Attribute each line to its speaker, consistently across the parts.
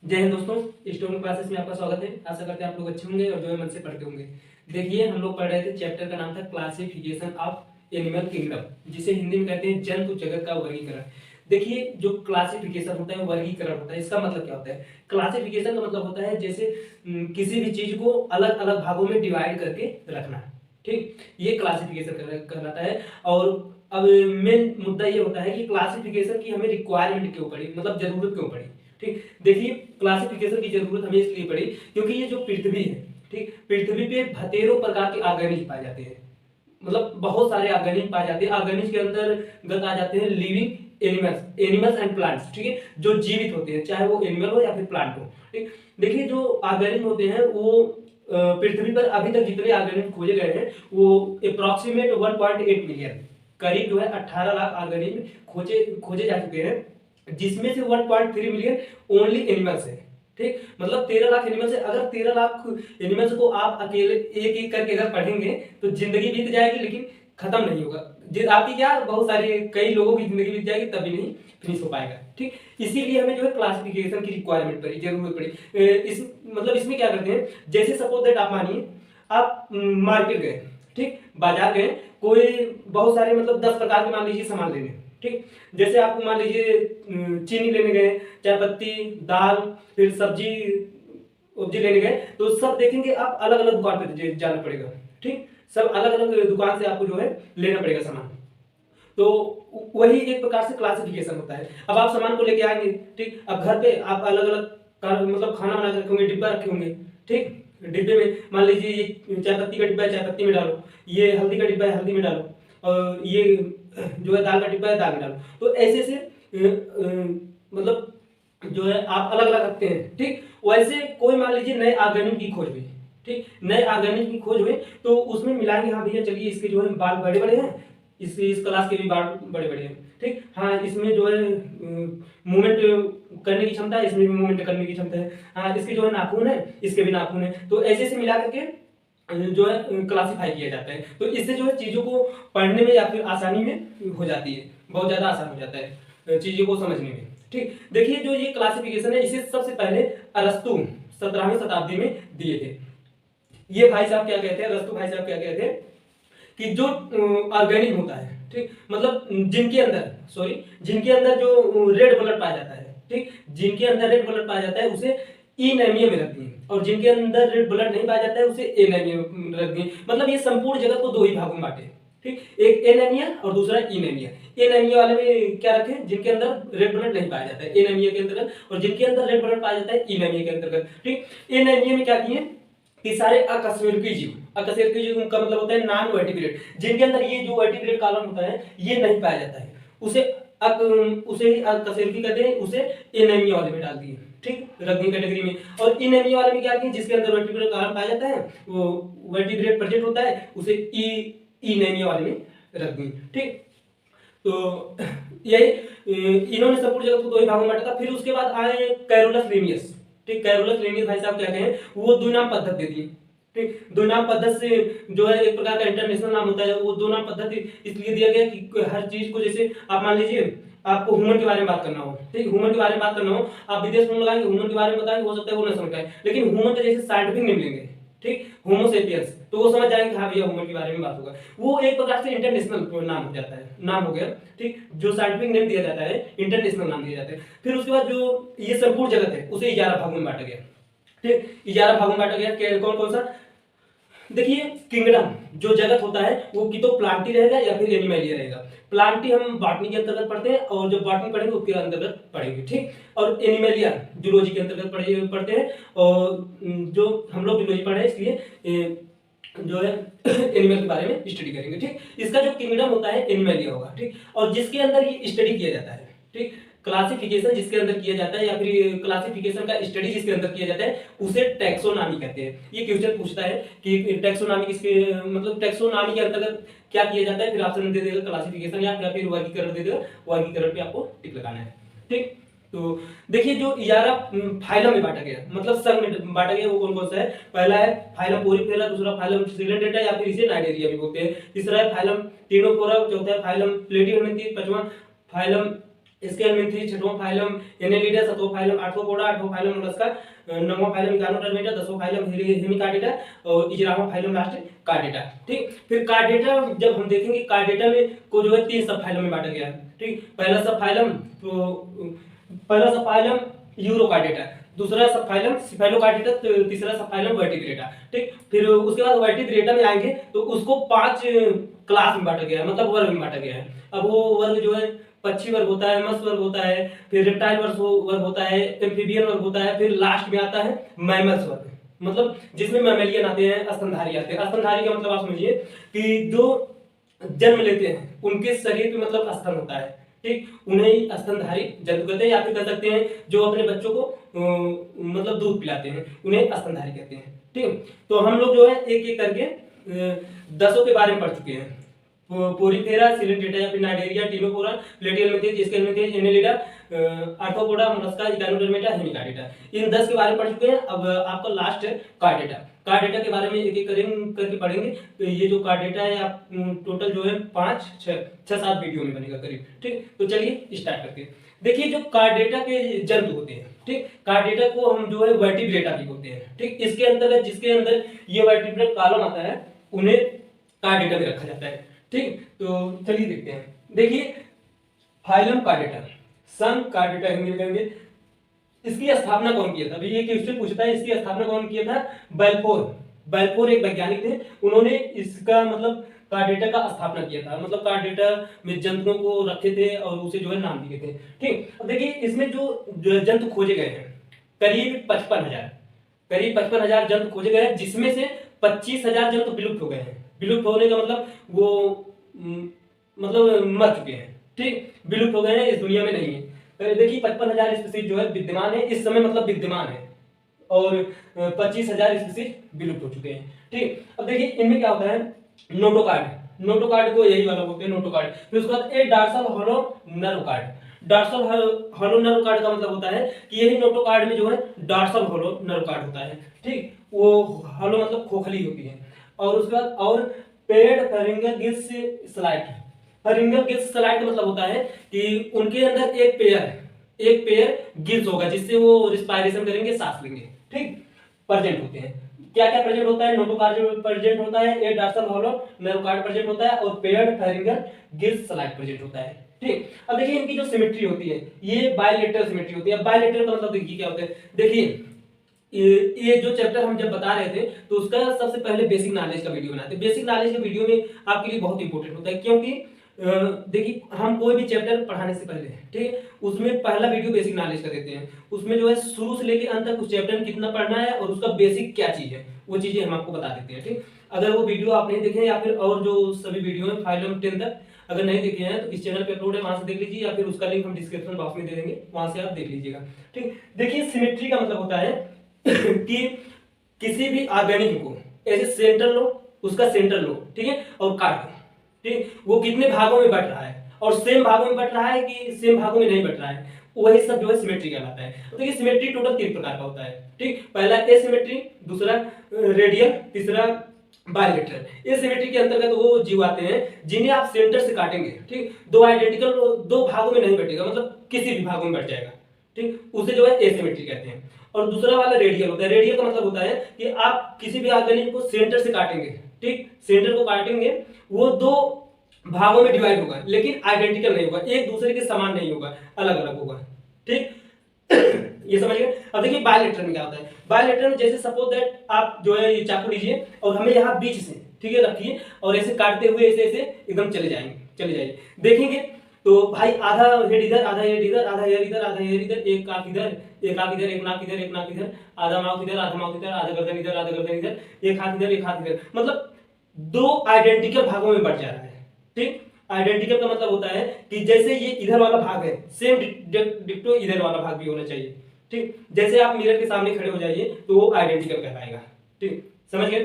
Speaker 1: जय हिंद दोस्तों, stone classes में आपका स्वागत है। आशा करते हैं आप लोग अच्छे होंगे और जो है मन से पढ़ते होंगे। देखिए, हम लोग पढ़ रहे थे, चैप्टर का नाम था क्लासिफिकेशन ऑफ एनिमल किंगडम, जिसे हिंदी में कहते हैं जंतु जगत का वर्गीकरण। देखिए, जो क्लासिफिकेशन होता है, वर्गीकरण होता है, इसका मतलब क्या होता है? क्लासिफिकेशन का मतलब होता है जैसे किसी भी चीज को अलग अलग भागों में डिवाइड करके रखना। ठीक, ये क्लासिफिकेशन कहलाता है। और अब मेन मुद्दा ये होता है कि क्लासिफिकेशन की हमें रिक्वायरमेंट क्यों पड़ी, मतलब जरूरत क्यों पड़ी। ठीक, देखिए, क्लासिफिकेशन की जरूरत हमें इसलिए पड़ी क्योंकि ये जो पृथ्वी है, ठीक, पृथ्वी पे बतेरों प्रकार के ऑर्गेनिज पाए जाते हैं। मतलब बहुत सारे ऑर्गेनिज पाए जाते हैं। ऑर्गेनिज के अंतर्गत आ जाते हैं living animals, animals and plants. ठीक है, जो जीवित होते हैं, चाहे वो एनिमल हो या फिर प्लांट हो। ठीक, देखिए, जो ऑर्गेनिज होते हैं वो पृथ्वी पर अभी तक जितने ऑर्गेनिज खोजे गए हैं वो अप्रोक्सीमेट 1.8 मिलियन, करीब जो है 18 लाख ऑर्गेनिज खोजे खोजे जा चुके हैं, जिसमें से 1.3 मिलियन ओनली एनिमल्स है। ठीक, मतलब 13 लाख एनिमल्स है। अगर 13 लाख एनिमल्स को आप अकेले एक एक करके अगर पढ़ेंगे तो जिंदगी बीत जाएगी, लेकिन खत्म नहीं होगा। आपकी क्या, बहुत सारे कई लोगों की जिंदगी बीत जाएगी, तभी नहीं फिनिश हो पाएगा। ठीक, इसीलिए हमें जो है क्लासिफिकेशन की रिक्वायरमेंट पड़ी, जरूरत पड़ी। इस मतलब इसमें क्या करते हैं, जैसे सपोज दैट आप मानिए आप मार्केट गए, ठीक, बाजार गए, कोई बहुत सारे मतलब 10 प्रकार के मान लीजिए सामान लेने। ठीक, जैसे आप मान लीजिए चीनी लेने गए, चाय पत्ती, दाल, फिर सब्जी उब्जी लेने गए, तो सब देखेंगे आप अलग अलग दुकान पे जाना पड़ेगा। ठीक, सब अलग अलग दुकान से आपको जो है लेना पड़ेगा सामान। तो वही एक प्रकार से क्लासिफिकेशन होता है। अब आप सामान को लेके आएंगे, ठीक, अब घर पे आप अलग अलग मतलब खाना बना के रखे होंगे, डिब्बा रखे होंगे। ठीक, डिब्बे में मान लीजिए ये चाय पत्ती का डिब्बा है, चाय पत्ती में डालो, ये हल्दी का डिब्बा है, हल्दी में डालो, और ये जो है दाल का डिब्बा है, दाल में डालो। तो ऐसे से मतलब जो है आप अलग अलग रखते हैं। ठीक, वैसे कोई मान लीजिए नए ऑर्गेनिक की खोज हुई, ठीक, नए ऑर्गेनिक की खोज हुई, तो उसमें मिलाएंगे, हाँ भैया चलिए इसके जो है बाल बड़े बड़े हैं, इस क्लास के भी बाल बड़े बड़े हैं। ठीक, हाँ इसमें जो है मूवमेंट करने की क्षमता है, इसमें भी मूवमेंट करने की क्षमता है। हाँ इसके जो है नाखून है, इसके भी नाखून है। तो ऐसे से मिला करके जो है क्लासिफाई किया जाता है। तो इससे जो है चीजों को पढ़ने में या फिर आसानी में हो जाती है, बहुत ज्यादा आसान हो जाता है चीजों को समझने में। ठीक, देखिए, जो ये क्लासिफिकेशन है इसे सबसे पहले अरस्तु 17वीं शताब्दी में दिए थे। ये भाई साहब क्या कहते हैं, अरस्तु भाई साहब क्या कहते हैं कि जो ऑर्गेनिक होता है, ठीक, मतलब जिनके अंदर जो रेड ब्लड पाया जाता है, ठीक, जिनके अंदर रेड ब्लड पाया जाता है उसे इनेमिया में रखती है, और जिनके अंदर रेड ब्लड नहीं पाया जाता है उसे एनेमिया में रखती है। मतलब ये संपूर्ण जगत को दो ही भागों में बांटे। ठीक, एक एनेमिया और दूसरा इनेमिया। एनेमिया वाले में क्या रखें, जिनके अंदर रेड ब्लड नहीं पाया जाता है, एनेमिया के अंतर्गत, और जिनके अंदर रेड ब्लड पाया जाता है इनेमिया के अंतर्गत। ठीक, एनेमिया में क्या किए कि सारे अकशेरुकी जीव, अकशेरुकी जीव का मतलब होता है नॉन वर्टिब्रेट, जिनके अंदर ये जो वर्टिब्रेट कॉलम होता है ये नहीं पाया जाता है, उसे ही अकशेरुकी कहते हैं, उसे एनीमिया वाले में डाल दिए। ठीक, रग्बी कैटेगरी में। और इनेमिया वाले में क्या किए, जिसके अंदर वर्टिब्रेट कॉलम पाया जाता है, वो वर्टिब्रेट प्रेजेंट होता है, उसे इनेमिया वाले में रख दिए। ठीक, तो यही इन्होंने संपूर्ण जगत को दो ही भागों में बांटा था। फिर उसके बाद आए कैरोलस लिनियस। ठीक, कैरोलस लिनियस भाई साहब क्या कहें, वो दो नाम पद्धति दे दिए। ठीक, दो नाम पद्धति से जो है एक प्रकार का इंटरनेशनल नाम होता है, वो दो नाम पद्धति इसलिए दिया गया कि हर चीज को, जैसे आप मान लीजिए आपको ह्यूमन के बारे में बात करना हो, ठीक, ह्यूमन के बारे में बात करना हो, आप विदेश में लगाएंगे, ह्यूमन के बारे में बताएंगे, हो सकता है वो ना समझ पाए, लेकिन ह्यूमन का जैसे साइंटिफिक नेम लेंगे, ठीक, होमोसेपियंस, तो वो समझ जाएंगे हाँ भैया ह्यूमन के बारे में बात होगा। वो एक प्रकार से इंटरनेशनल नाम हो जाता है, नाम हो गया। ठीक, जो साइंटिफिक नेम दिया जाता है इंटरनेशनल नाम दिया जाता है। फिर उसके बाद जो ये संपूर्ण जगत है उसे 11 भागों में बांटा गया। ठीक, 11 भागों में बांटा गया। कौन कौन सा, देखिए, किंगडम जो जगत होता है वो कि तो प्लांटी रहेगा या फिर एनिमलिया रहेगा। प्लांटी हम बॉटनी के अंतर्गत पढ़ते हैं, और जो बॉटनी पढ़ेंगे उसके अंतर्गत पढ़ेंगे। ठीक, और एनिमलिया जूलॉजी के अंतर्गत पढ़ते हैं, और जो हम लोग जूलॉजी पढ़े इसलिए जो है एनिमल के बारे में स्टडी करेंगे। ठीक, इसका जो किंगडम होता है एनिमलिया होगा। ठीक, और जिसके अंदर ये स्टडी किया जाता है, ठीक, क्लासिफिकेशन जिसके अंदर किया जाता है या फिर क्लासिफिकेशन का स्टडी जिसके अंदर किया जाता है उसे टैक्सोनॉमी कहते हैं। ये क्वेश्चन पूछता है कि टैक्सोनॉमी किसके, मतलब टैक्सोनॉमी के अंतर्गत क्या किया जाता है, फिर ऑप्शन दे देगा क्लासिफिकेशन या फिर वर्गीकरण दे देगा, वर्गीकरण पे आपको टिक लगाना है। ठीक, तो देखिए, जो 11 फाइलम में बांटा गया, मतलब संघ में बांटा गया, वो कौन कौन सा है? पहला है फाइलम पोरिफेरा, दूसरा फाइलम सिलेंडेटा या फिर इसे नाइडेरिया भी बोलते हैं, तीसरा है फाइलम टिनोफोरा, चौथा है फाइलम प्लेटिहेल्मिंथी, पांचवा फाइलम स्केलमिंथ्री, छठवां फाइलम एनेलिडा, सातवां फाइलम आठवां कोडा, आठवां फाइलम मोलस्का, नौवां फाइलम इकानोडर्मेटा, 10वां फाइलम हेमिकार्डेटा और 11वां फाइलम लास्ट कार्डेटा। ठीक, फिर कार्डेटा जब हम देखेंगे कार्डेटा में को जो है 3 सब फाइलम में बांटा गया है। ठीक, पहला सब फाइलम यूरोकार्डेटा, दूसरा सब फाइलम सिफेलोकार्डेटा, तीसरा सब फाइलम वर्टिब्रेटा। ठीक, फिर उसके बाद वर्टिब्रेटा में आएंगे तो उसको 5 क्लास में बांटा गया है, मतलब वर्ग में बांटा गया है। अब वो वर्ग जो है पक्षी वर्ग होता है, मत्स्य वर्ग होता है, फिर रेप्टाइल वर्ग होता है, एम्फीबियन वर्ग होता है, फिर लास्ट में आता है मैमल्स वर्ग, मतलब जिसमें मैमेलियन आते हैं, स्तनधारी आते हैं। स्तनधारी का मतलब आप समझिए कि जो जन्म लेते हैं उनके शरीर पे मतलब स्तन होता है। ठीक, उन्हें स्तनधारी जंतु कहते हैं, या फिर कह सकते हैं जो अपने बच्चों को मतलब दूध पिलाते हैं उन्हें स्तनधारी कहते हैं। ठीक, तो हम लोग जो है एक एक करके 10 के बारे में पढ़ चुके हैं। पोरीफेरा, सिलेंटेटा या फिर Cnidaria, Ctenophora, Platyhelminthes, Aschelminthes, Annelida, Arthropoda, Mollusca, Echinodermata, Hemichordata, इन 10 के बारे में पढ़ चुके हैं। अब आपका लास्ट है कार्डेटा। कार्डेटा के बारे में एक एक करके पढ़ेंगे। तो ये जो कार्डेटा है आप टोटल जो है 5 6 7 वीडियो में बनेगा करीब। ठीक, तो चलिए स्टार्ट करते हैं। देखिए जो कार्डेटा के जंतु होते हैं, ठीक, कार्डेटा को हम जो है वर्टिब्रेटा भी बोलते हैं। ठीक, इसके अंदर जिसके अंदर ये वर्टिब्रेट कॉलम आता है उन्हें कार्डेटा में रखा जाता है। ठीक, तो चलिए देखते हैं। देखिए फाइलम कार्डेटा, सन कार्डेटा हिंदी में कहेंगे। इसकी स्थापना कौन किया था? अभी ये क्वेश्चन पूछता है इसकी स्थापना कौन किया था? बेल्फोर। बेल्फोर एक वैज्ञानिक थे, उन्होंने इसका मतलब कार्डेटा का स्थापना किया था, मतलब कार्डेटा में जंतुओं को रखे थे और उसे जो है नाम दिए थे। ठीक, अब देखिए इसमें जो जंतु खोजे गए हैं करीब 55,000 जंतु खोजे गए हैं, जिसमें से 25,000 जंतु विलुप्त हो गए हैं। विलुप्त होने का मतलब वो मतलब मर चुके हैं। ठीक, विलुप्त हो गए हैं, इस दुनिया में नहीं है। देखिए 55,000 स्पीसीज जो है विद्यमान है इस समय, मतलब विद्यमान है, और 25,000 स्पीसीज विलुप्त हो चुके हैं। ठीक, अब देखिए इनमें क्या होता है? नोटोकार्ड, नोटोकार्ड को यही वाला बोलते हैं नोटोकार्ड। फिर उसके बाद एक डार्सल हॉलो नर्वकार्ड। डार्सल हॉलो नर्वकार्ड का मतलब होता है कि यही नोटोकार्ड में जो है डार्सल हॉलो नर्वकार्ड होता है। ठीक, वो हॉलो मतलब खोखली होती है। और उसके बाद और पेड फेरिंगल गिल्स स्लाइट। फेरिंगल गिल्स स्लाइट का मतलब होता है कि उनके अंदर एक पेयर गिल्स होगा जिससे वो रिस्पायरेशन करेंगे, सांस लेंगे। ठीक, प्रेजेंट होते हैं। क्या क्या प्रेजेंट होता है? नोटोकार्ड प्रेजेंट होता है, एक डार्सल हॉलो नर्वकार्ड प्रेजेंट होता है, और पेयर्ड फेरिंगल गिल्स स्लाइट प्रेजेंट होता है। ठीक, अब देखिए इनकी जो सिमेट्री होती है ये बायलेटरल सिमेट्री होती है। बायलेटरल का मतलब देखिए क्या होता है। देखिए ये जो चैप्टर हम जब बता रहे थे तो उसका सबसे पहले बेसिक नॉलेज का वीडियो बनाते हैं। बेसिक नॉलेज के वीडियो में आपके लिए बहुत इंपॉर्टेंट होता है, क्योंकि देखिए हम कोई भी चैप्टर पढ़ाने से पहले, ठीक है, उसमें पहला वीडियो बेसिक नॉलेज का देते हैं। उसमें जो है शुरू से लेकर अंत तक उस चैप्टर में कितना पढ़ना है और उसका बेसिक क्या चीज है वो चीजें हम आपको बता देते हैं। ठीक, अगर वो वीडियो आप नहीं देखे या फिर और जो सभी वीडियो है फाइलम 10 तक अगर नहीं देखे हैं तो इस चैनल पे अपलोड है, वहां से देख लीजिए, या फिर उसका लिंक हम डिस्क्रिप्शन बॉक्स में दे देंगे, वहां से आप देख लीजिएगा। ठीक, देखिए सिमेट्री का मतलब होता है कि किसी भी ऑर्गेनिज्म को ऐसे सेंटर लो, उसका सेंटर लो, ठीक है, और काट दो। ठीक, वो कितने भागों में बट रहा है और सेम भागों में बट रहा है कि सेम भागों में नहीं बट रहा है, वही सब जो है सिमेट्री कहलाता है। तो देखिए सिमेट्री टोटल 3 प्रकार का होता है। ठीक, पहला एसिमेट्री, दूसरा रेडियल, तीसरा बायलेटरल। एसिमेट्री के अंतर्गत वो जीव आते हैं जिन्हें आप सेंटर से काटेंगे, ठीक, दो भागों में नहीं बटेगा, मतलब किसी भी भागों में बट जाएगा। ठीक, उसे जो है एसिमेट्री कहते हैं। और दूसरा वाला रेडियल होता है। रेडियल का मतलब होता है कि आप किसी भी ऑर्गेनिज्म को सेंटर से काटेंगे, ठीक, सेंटर को काटेंगे, वो 2 भागों में डिवाइड होगा लेकिन आइडेंटिकल नहीं होगा, एक दूसरे के समान नहीं होगा, अलग अलग होगा। ठीक ये समझ गए। अब देखिए बायलेटरल में क्या होता है। बायलेटरल में जैसे सपोज दैट आप जो है ये चाकू लीजिए और हमें यहाँ बीच से, ठीक है, रखिए और ऐसे काटते हुए ऐसे ऐसे एकदम चले जाइए, देखेंगे तो भाई आधा हेड इधर, आधा हेड इधर, आधा हेयर इधर, आधा हेयर इधर, एक आंख इधर, एक आंख इधर, एक नाक इधर, एक नाक इधर, आधा माउथ इधर, आधा माउथ इधर, आधा गर्दन इधर, आधा गर्दन इधर, एक हाथ इधर, एक हाथ इधर, मतलब 2 आइडेंटिकल भागों में बट जा रहा है। ठीक, आइडेंटिकल का मतलब होता है कि जैसे ये इधर वाला भाग है सेम डिक्टो इधर वाला भाग भी होना चाहिए। ठीक, जैसे आप मिरर के सामने खड़े हो जाइए तो वो आइडेंटिकल कहलाएगा। ठीक, समझ गए।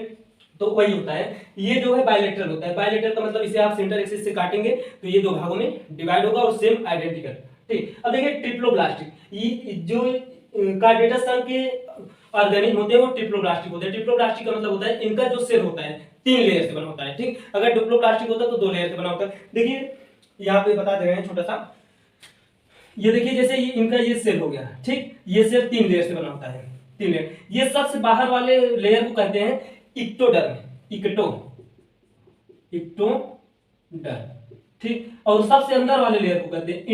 Speaker 1: तो वही होता है, ये जो है बायलेटरल होता है। बायलेटरल का मतलब इसे आप सेंटर एक्सिस से काटेंगे तो ये 2 भागों में डिवाइड होगा और सेम आइडेंटिकल। ठीक, अब देखिए ट्रिप्लोब्लास्टिक, ये जो कार्डेटा संघ के ऑर्गेनिज्म होते हैं वो ट्रिप्लोब्लास्टिक होते हैं। ट्रिप्लोब्लास्टिक का मतलब होता है इनका जो सेल होता है 3 लेयर से बना होता है। ठीक, अगर डिप्लोब्लास्टिक होता तो 2 लेयर से बना होता है। देखिए यहाँ पे बता दे रहे हैं छोटा सा, ये देखिए जैसे ये इनका ये सेल हो गया, ठीक, ये सेल 3 लेयर से बना होता है, 3 लेयर। ये सबसे बाहर वाले लेयर को कहते हैं इक्टोडर्म, इक्टोडर्म, ठीक। और सबसे अंदर वाले लेयर को कहते हैं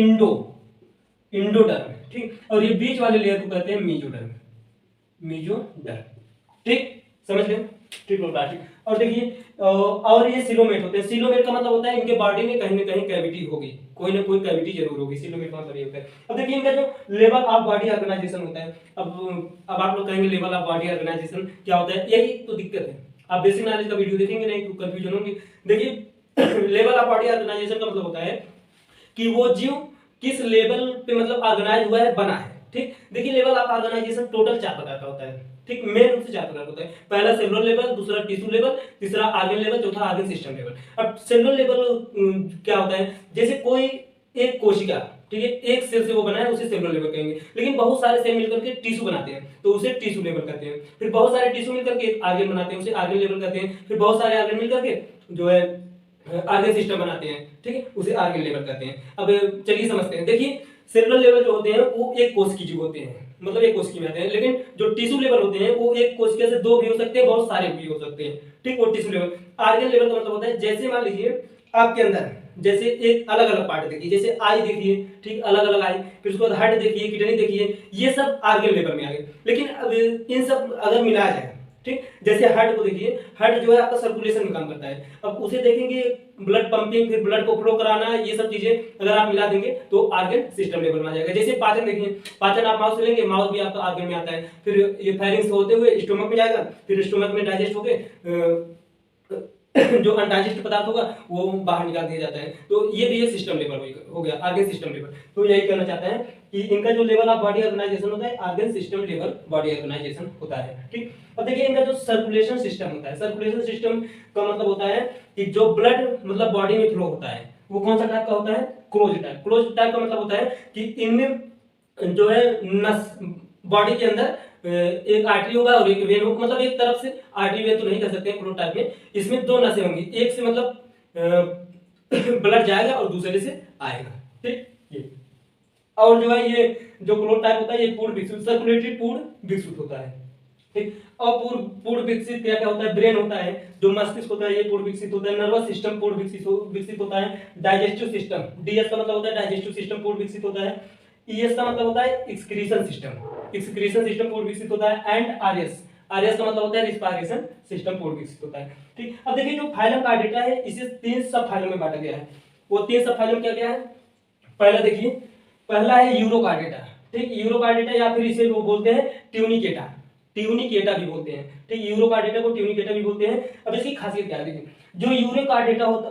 Speaker 1: इंडोडर्म, ठीक। और ये बीच वाले लेयर को कहते हैं मीजोडर्म, ठीक, समझ गए, ठीक होगा, ठीक। और देखिए और ये सिलोमेट होते हैं। सिलोमेट का मतलब होता है इनके बॉडी में कहीं ना कहीं कैविटी होगी, कोई ना कोई कैविटी जरूर होगी। सिलोमेट का मतलब ये होता है। अब देखिए इनका जो लेवल ऑफ बॉडी ऑर्गेनाइजेशन होता है, अब आप लोग कहेंगे लेवल ऑफ बॉडी ऑर्गेनाइजेशन क्या होता है, यही तो दिक्कत है। आप बेसिक नॉलेज का वीडियो देखेंगे नहीं तो कंफ्यूजन होंगे। देखिए लेवल ऑफ बॉडी ऑर्गेनाइजेशन का मतलब होता है कि वो जीव किस लेवल पे मतलब ऑर्गेनाइज हुआ है, बना है, ठीक। देखिए लेवल ऑफ ऑर्गेनाइजेशन टोटल 4 प्रकार का होता है, ठीक, मेन रूप से 4 प्रकार होता है। पहला सेलुलर लेवल, दूसरा टिश्यू लेवल, तीसरा ऑर्गन लेवल, चौथा ऑर्गन सिस्टम लेवल। अब सेलुलर लेवल क्या होता है, जैसे कोई एक कोशिका, ठीक है, एक सेल से वो बना है, उसे सेलुलर लेवल कहेंगे। लेकिन बहुत सारे सेल मिलकर के टिश्यू बनाते हैं तो उसे टिश्यू लेवल कहते हैं। फिर बहुत सारे टिश्यू मिलकर के एक ऑर्गन बनाते हैं, उसे ऑर्गन लेवल कहते हैं। फिर बहुत सारे ऑर्गन मिलकर के जो है ऑर्गन सिस्टम बनाते हैं, ठीक है, उसे ऑर्गन लेवल कहते हैं। अब चलिए समझते हैं। देखिए सेलुलर लेवल जो होते हैं वो एक कोशिका जीव होते हैं, मतलब एक कोशिका में आते हैं। लेकिन जो टिश्यू लेवल होते हैं वो एक कोशिका से 2 भी हो सकते हैं, बहुत सारे भी हो सकते हैं, ठीक। वो टिश्यू लेवल। ऑर्गन लेवल का मतलब होता है जैसे मान लीजिए आपके अंदर जैसे एक अलग अलग पार्ट देखिए, जैसे आई देखिए, ठीक, अलग अलग आई, फिर उसके बाद हार्ट देखिए, किडनी देखिए, ये सब ऑर्गन लेवल में आ गए। लेकिन अब इन सब अगर मिला जाए, ठीक, जैसे हार्ट को देखिए, हार्ट जो है आपका सर्कुलेशन में काम करता है। अब उसे देखेंगे ब्लड पंपिंग, फिर ब्लड को फ्लो कराना, ये सब चीजें अगर आप मिला देंगे तो ऑर्गन सिस्टम लेवल में आ जाएगा। जैसे पाचन देखिए, पाचन आप माउस से लेंगे, माउस भी आपका ऑर्गन में आता है। फिर ये फायरिंग होते हुए स्टोमक में जाएगा, फिर स्टोमक में डाइजेस्ट होके जो अनडाइजेस्ट पदार्थ होगा वो बाहर निकाल दिया जाता है। तो ये भी एक सिस्टम लेवल हो गया, ऑर्गन सिस्टम लेवल। तो यही कहना चाहता है कि इनका जो लेवल ऑफ बॉडी ऑर्गेनाइजेशन होता है organ system level body organisation होता है, ठीक। अब देखिए इनका जो सर्कुलेशन सिस्टम होता है, सर्कुलेशन सिस्टम का मतलब होता है कि जो ब्लड मतलब बॉडी में फ्लो होता है वो कौन सा टाइप का होता है, क्लोज टाइप। क्लोज टाइप का मतलब होता है कि इनमें जो है नस बॉडी के अंदर एक आर्टरी होगा और एक वेन होगा, मतलब एक तरफ से आर्टरी वेन तो नहीं कह सकते क्लोज टाइप में, इसमें 2 नसें होंगी, एक से मतलब ब्लड जाएगा और दूसरे से आएगा, ठीक। ये और जो है ये जो क्लोज टाइप होता है ये पूर्ण विकसित, सर्कुलेटरी पूर्ण विकसित होता है, ठीक। और पूर्ण विकसित क्या क्या होता है, ब्रेन होता है, जो मस्तिष्क होता है ये पूर्ण विकसित होता है, नर्वस सिस्टम पूर्ण विकसित होता है, डाइजेस्टिव सिस्टम, डीएस का मतलब होता है डाइजेस्टिव सिस्टम पूर्ण विकसित होता है, ईएस का मतलब होता है एक्सक्रीशन सिस्टम पूर्ण विकसित होता है, एंड आरएस का मतलब होता है रिस्पायरेशन सिस्टम पूर्ण विकसित होता है, ठीक। अब देखिए जो फाइलम कार्डेटा है इसे 3 सब फाइलम में बांटा गया है। वो 3 सब फाइलम क्या क्या है, पहला देखिए, पहला है यूरोकार्डेटा, ठीक, यूरोकार्डेटा या फिर इसे वो बोलते हैं ट्यूनिकेटा भी बोलते हैं, ठीक। यूरोकार्डेटा को ट्यूनिकेटा भी बोलते हैं। अब इसकी खासियत क्या है, देखिए जो यूरोकार्डेटा होता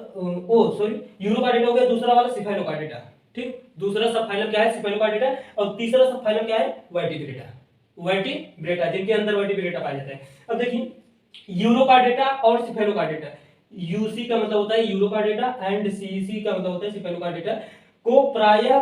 Speaker 1: यूरोकार्डेटा हो गया, दूसरा वाला सिफेलोकार्डेटा, ठीक। दूसरा सब फाइलम क्या है, सिफेलोकार्डेटा, और तीसरा सब फाइलम क्या है, वर्टिब्रेटा, जिनके अंदर वर्टिब्रेटा पाया जाता है। अब देखिए यूरोकार्डेटा और सिफेलोकार्डेटा, यूसी का मतलब होता है यूरोकार्डेटा एंड सीसी का मतलब होता है सिफेलोकार्डेटा, को प्रायः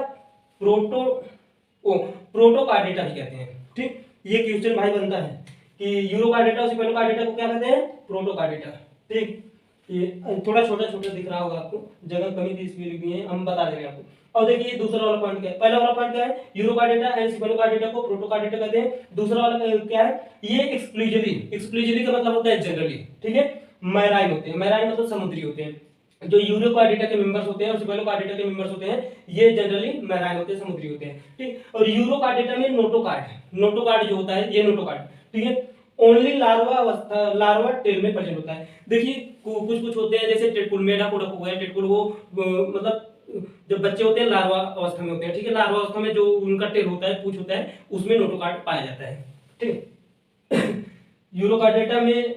Speaker 1: प्रोटोकार्डेटा भी कहते हैं, ठीक। ये क्वेश्चन भाई बनता है कि यूरोकार्डेटा और सिफेलोकार्डेटा को क्या कहते हैं, प्रोटोकार्डेटा, ठीक। ये थोड़ा छोटा दिख रहा होगा आपको, जगह कमी थी इसलिए लिखी है, हम बता देंगे आपको। और देखिए दूसरा वाला पॉइंट क्या है, पहला वाला पॉइंट क्या है, यूरोकार्डेटा एंड सिफेलोकार्डेटा को प्रोटोकार्डेटा कहते हैं। दूसरा वाला क्या है, ये एक्सक्लूसिवली का मतलब होता है जनरली, ठीक है, मैराइन होते हैं, मैराइन मतलब समुद्री होते हैं। जो यूरोकार्डेटा के मेंबर्स होते हैं और सिफेलोकार्डेटा के मेंबर्स होते हैं ये जनरली मैराइन होते हैं, समुद्री होते हैं, ठीक। और यूरोकार्डेटा में नोटोकार्ड जो होता है ये नोटोकार्ड, ठीक है, ओनली लार्वा टेल में प्रेजेंट होता है। देखिए कुछ होते हैं जैसे टेटकुल, मेढाकोडक हो गया, टेटकुल वो मतलब जब बच्चे होते हैं लार्वा अवस्था में होते हैं, ठीक है, लार्वा अवस्था में जो उनका टेल होता है, पूंछ होता है, उसमें नोटोकार्ड पाया जाता है, ठीक। यूरोकार्डेटा में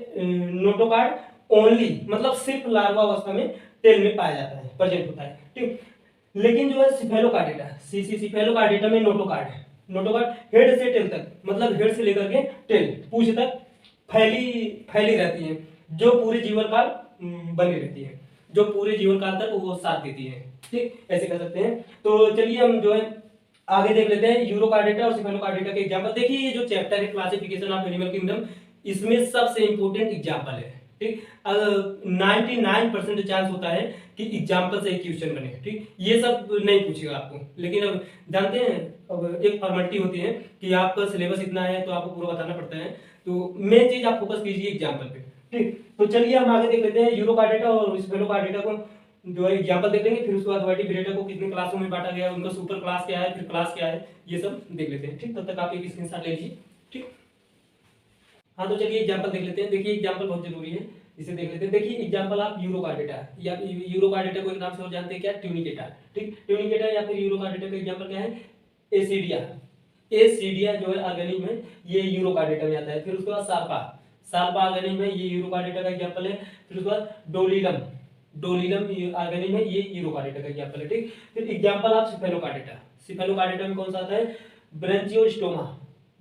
Speaker 1: नोटोकार्ड ओनली मतलब सिर्फ लार्वा अवस्था में टेल में पाया जाता है, प्रेजेंट होता है, ठीक। लेकिन जो है सिफेलोकार्डेटा, सिफेलोकार्डेटा में नोटोकार्ड हेड से टेल तक, मतलब हेड से लेकर के टेल पूंछ तक फैली रहती है, जो पूरे जीवन काल बनी रहती है, जो पूरे जीवन काल तक वो साथ देती है, ठीक, ऐसे कर सकते हैं। तो चलिए हम जो है आगे देख लेते हैं यूरोकार्डेटा और सिफेलोकार्डेटा के एग्जांपल। देखिए ये जो चैप्टर है क्लासिफिकेशन ऑफ एनिमल किंगडम, इसमें सबसे इंपॉर्टेंट एग्जांपल है, ठीक। 99% चांस होता है कि एग्जाम्पल से एक क्वेश्चन बने, ठीक। ये सब नहीं पूछेगा आपको, लेकिन अब जानते हैं अब एक फॉर्मेलिटी होती है कि आपका सिलेबस इतना है तो आपको पूरा बताना पड़ता है, तो मेन चीज आप फोकस कीजिए एग्जाम्पल पे, ठीक। तो चलिए हम आगे देख लेते हैं यूरो का डेटा और स्पेलो का डेटा को जो है एग्जाम्पल देख लेंगे, फिर उसके बाद वर्टिब्रेटा को कितने क्लासों में बांटा गया है, उनका सुपर क्लास क्या है, फिर क्लास क्या है, ये सब देख लेते हैं, ठीक। तब तक आप एक स्क्रीनशॉट ले लीजिए, ठीक। हाँ तो चलिए एग्जाम्पल देख लेते हैं। देखिए एग्जाम्पल बहुत जरूरी है, इसे देख लेते हैं। देखिए एग्जाम्पल आप यूरो का डेटा या यूरो का डेटा को एक नाम से और जानते हैं क्या, ट्यूनिक डेटा, ठीक। ट्यूनिक डेटा या फिर यूरो का डेटा का एग्जाम्पल क्या है, एसिडिया। एसिडिया जो है ऑर्गेनिज्म है, ये यूरो का डेटा में आता है। फिर उसके बाद साल्पा, साल्पा ऑर्गेनिज्म है, ये यूरो का डेटा का एग्जाम्पल है। फिर उसके बाद डोलिलम, डोलिलम ऑर्गेनिज्म है, ये यूरो का डेटा का एग्जाम्पल है, ठीक। फिर एग्जाम्पल आप सिफेलो का डेटा, सिफेलो का डेटा में कौन सा आता है, ब्रांचियोस्टोमा,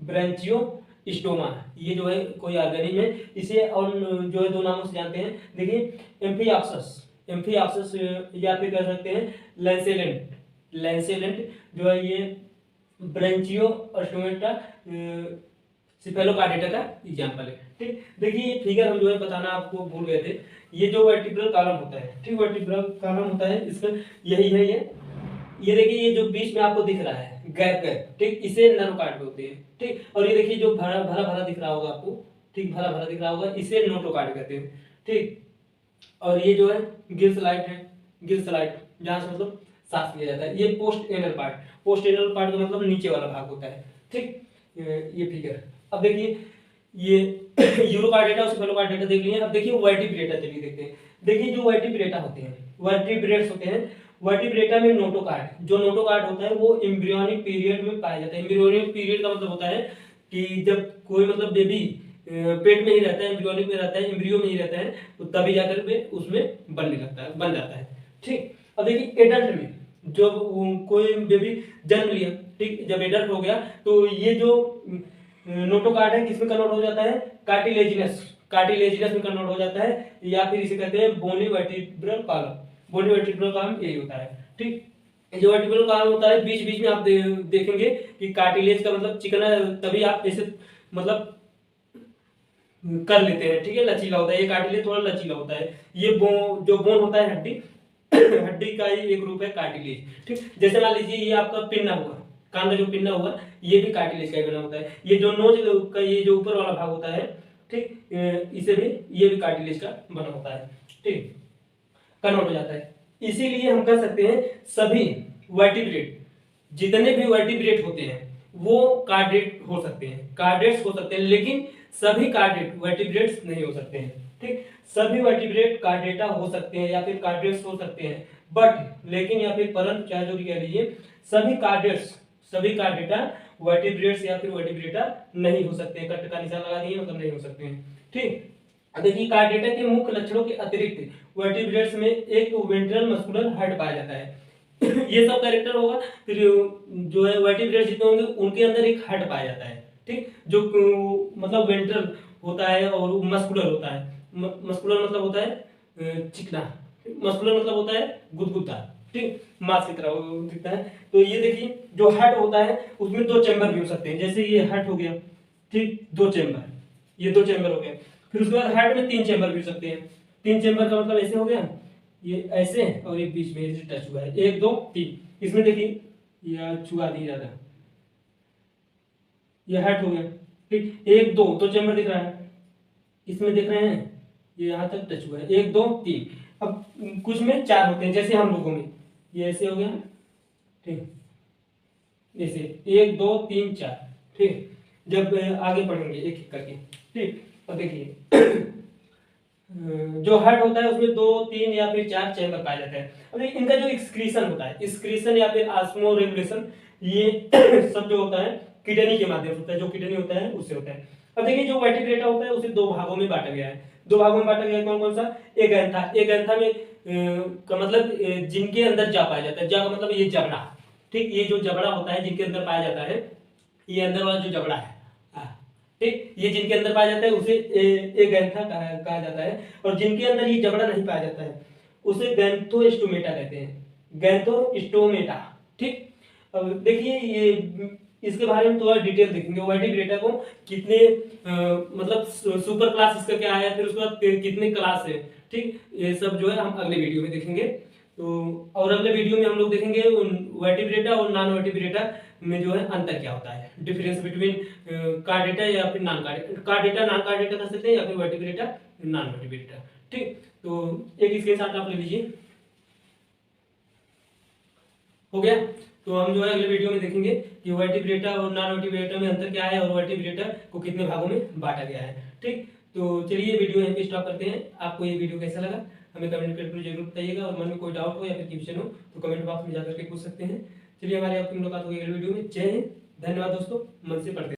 Speaker 1: ब्रांचियोस्टोमा, ये जो है कोई ऑर्गेनिज्म है, इसे और जो है दो नामों से जानते हैं। देखिए एम्फिऑक्सस, एम्फिऑक्सस या फिर कह सकते हैं लैंसेलेंट, लैंसेलेंट जो है ये ब्रांचियोस्टोमेटा सिफेलोकार्डेटा का एग्जांपल है, ठीक। देखिए ये फिगर हम जो है बताना आपको भूल गए थे, ये जो वर्टिब्रल कॉलम होता है, ठीक, वर्टिब्रल कॉलम होता है, इसमें यही है ये देखिए ये जो बीच में आपको दिख रहा है गैप गैप, ठीक, इसे नर्वकार्ड बोलते हैं, ठीक। और ये देखिए जो भरा भरा भरा दिख रहा होगा आपको, ठीक, भरा भरा दिख रहा होगा, इसे नोटोकार्ड कहते हैं, ठीक। और ये जो है गिल्सलाइट है, गिल्सलाइट जहां से मतलब सांस लिया जाता है। ये post anal part, post anal part का मतलब नीचे वाला भाग होता है, ठीक। ये फिगर अब देखिए ये यूरो का डेटा और सिफेलो का डेटा देख लिए। अब देखिए वर्टिब्रेटा, चलिए देखते हैं। देखिए जो वर्टिब्रेटा होते हैं, वर्टिब्रेट्स होते हैं, वर्टिब्रेटा में नोटोकार्ड, जो नोटोकार्ड होता है वो एम्ब्रियोनिक पीरियड में पाया जाता है। एम्ब्रियोनिक पीरियड का मतलब होता है कि जब कोई मतलब बेबी पेट में ही रहता है, एम्ब्रियोनिक में रहता है, एम्ब्रियो में ही रहता है, तो तभी जाकर के उसमें बनने लगता है, बन जाता है, ठीक। अब देखिए एडल्ट में जब कोई बेबी जन्म लिया, ठीक, जब एडल्ट हो गया तो ये जो नोटोकार्ड है किसमें कन्वर्ट हो जाता है, कार्टिलेजिनस, कार्टिलेजिनस में कन्वर्ट हो जाता है, या फिर इसे कहते हैं बोनी वर्टिब्रल कॉलम, बोनी वर्टिब्रल कॉलम यही होता है, ठीक। जो वर्टिब्रल कॉलम होता है बीच बीच में आप देखेंगे कि कार्टिलेज का मतलब चिकना, तभी आप ऐसे मतलब कर लेते हैं, ठीक है, लचीला होता है, ये कार्टिलेज थोड़ा लचीला होता है। ये जो बोन होता है हड्डी हड्डी का ही एक रूप है कार्टिलेज, ठीक। जैसे मान लीजिए ये आपका पिन्ना हुआ, कान का जो पिन्ना हुआ, ये भी कार्टिलेज का ही बना होता है। ये जो नोज का ये जो ऊपर वाला भाग होता है, ठीक, इसे भी ये भी कार्टिलेज का बना होता है, ठीक, कन्वर्ट हो जाता है। इसीलिए हम कह सकते हैं सभी वर्टिब्रेट, जितने भी वर्टिब्रेट होते हैं वो कार्डेट हो सकते हैं, कार्डेट्स हो सकते हैं, लेकिन सभी कार्डेट वर्टिब्रेट्स नहीं हो सकते हैं, ठीक। सभी वर्टिब्रेट कार्डेटा हो सकते हैं या फिर कार्डेट्स हो सकते हैं, बट लेकिन या फिर परंतु क्या जो भी कह लीजिए, सभी कार्डेट्स, सभी कार्डेटा वर्टिब्रेट्स या फिर वर्टिब्रेटा नहीं हो सकते। कट का निशान लगा दिए, मतलब नहीं हो सकते हैं, ठीक। देखिए कार्डेटा के मुख्य लक्षणों के अतिरिक्त वर्टिब्रेट्स में एक वेंट्रल मस्कुलर हर्ट पाया जाता है ये सब कैरेक्टर होगा। फिर जो है वर्टिब्रेट्स जितने होंगे उनके अंदर एक हर्ट पाया जाता है, ठीक, जो मतलब वेंट्रल होता है और मस्कुलर होता है। मस्कुलर मतलब होता है चिकना, मस्कुलर मतलब होता है गुदगुदा, ठीक, मांस की तरह दिखता है। तो ये देखिए जो हर्ट होता है उसमें दो चैम्बर भी हो सकते हैं, जैसे ये हर्ट हो गया, ठीक, दो चैम्बर, ये दो चैम्बर हो गए। फिर उसके बाद हर्ट में तीन चैम्बर भी हो सकते हैं। तीन चैम्बर का मतलब ऐसे हो गया, ये ऐसे और एक बीच में ऐसे टच हुआ है, एक दो तीन। इसमें देखिए ये छुआ नहीं ज्यादा, ये हर्ट हो गया, ठीक, एक दो तो चैम्बर दिख रहा है, इसमें देख रहे हैं ये यहाँ तक टच हुआ है, एक दो तीन। अब कुछ में चार होते हैं, जैसे हम लोगों में ये ऐसे हो गया, ठीक, ऐसे एक दो तीन चार, ठीक। जब आगे पढ़ेंगे एक एक करके, ठीक। अब देखिए जो हर्ट होता है उसमें दो तीन या फिर चार चैम्बर पाया जाता है। अब देखिए इनका जो एक्सक्रीशन होता है, एक्सक्रीशन या फिर ऑस्मो रेगुलेशन, ये सब जो होता है किडनी के माध्यम से होता है, जो किडनी होता है उससे होता है। अब देखिए जो वर्टिब्रेटा होता है उसे दो भागों में बांटा गया है, दो भागों में बांटा गया है, कौन कौन सा, एक एंथा, एक एंथा में का मतलब जिनके अंदर जा पाया जाता है, जा का मतलब ये जबड़ा, ठीक, ये जो जबड़ा होता है जिनके अंदर पाया जाता है, ये अंदर वाला जो जबड़ा है, ठीक, ये जिनके अंदर पाया जाता है उसे एक एंथा कहा जाता है। और जिनके अंदर ये जबड़ा नहीं पाया जाता है उसे गैंथोस्टोमेटा कहते हैं, गैंथोस्टोमेटा, ठीक। अब देखिए ये इसके बारे में थोड़ा डिटेल देखेंगे। वर्टिब्रेटा को कितने मतलब सुपर क्लास इसका क्या है, फिर उसके बाद कितने क्लास है, ठीक, ये सब जो है हम अगले वीडियो में देखेंगे। तो और अगले वीडियो में हम लोग देखेंगे वर्टिब्रेटा और नॉन वर्टिब्रेटा में जो है अंतर क्या होता है, डिफरेंस बिटवीन कार्डेटा या फिर non chordata, chordata non chordata कर सकते हैं या फिर वर्टिब्रेटा नॉन वर्टिब्रेटा, ठीक। तो एक स्क्रीनशॉट आप ले लीजिए, हो गया। तो हम जो है अगले वीडियो में देखेंगे कि वर्टिब्रेटा और नॉन वर्टिब्रेटा में अंतर क्या है और वर्टिब्रेटा को कितने भागों में बांटा गया है, ठीक। तो चलिए वीडियो यहीं पे स्टॉप करते हैं। आपको ये वीडियो कैसा लगा हमें कमेंट करके जरूर बताइएगा, और मन में कोई डाउट हो या फिर क्वेश्चन हो तो कमेंट बॉक्स में जाकर के पूछ सकते हैं। चलिए हमारी आपकी मुलाकात होगी अगले वीडियो में। जय हिंद, धन्यवाद दोस्तों, मन से पढ़ते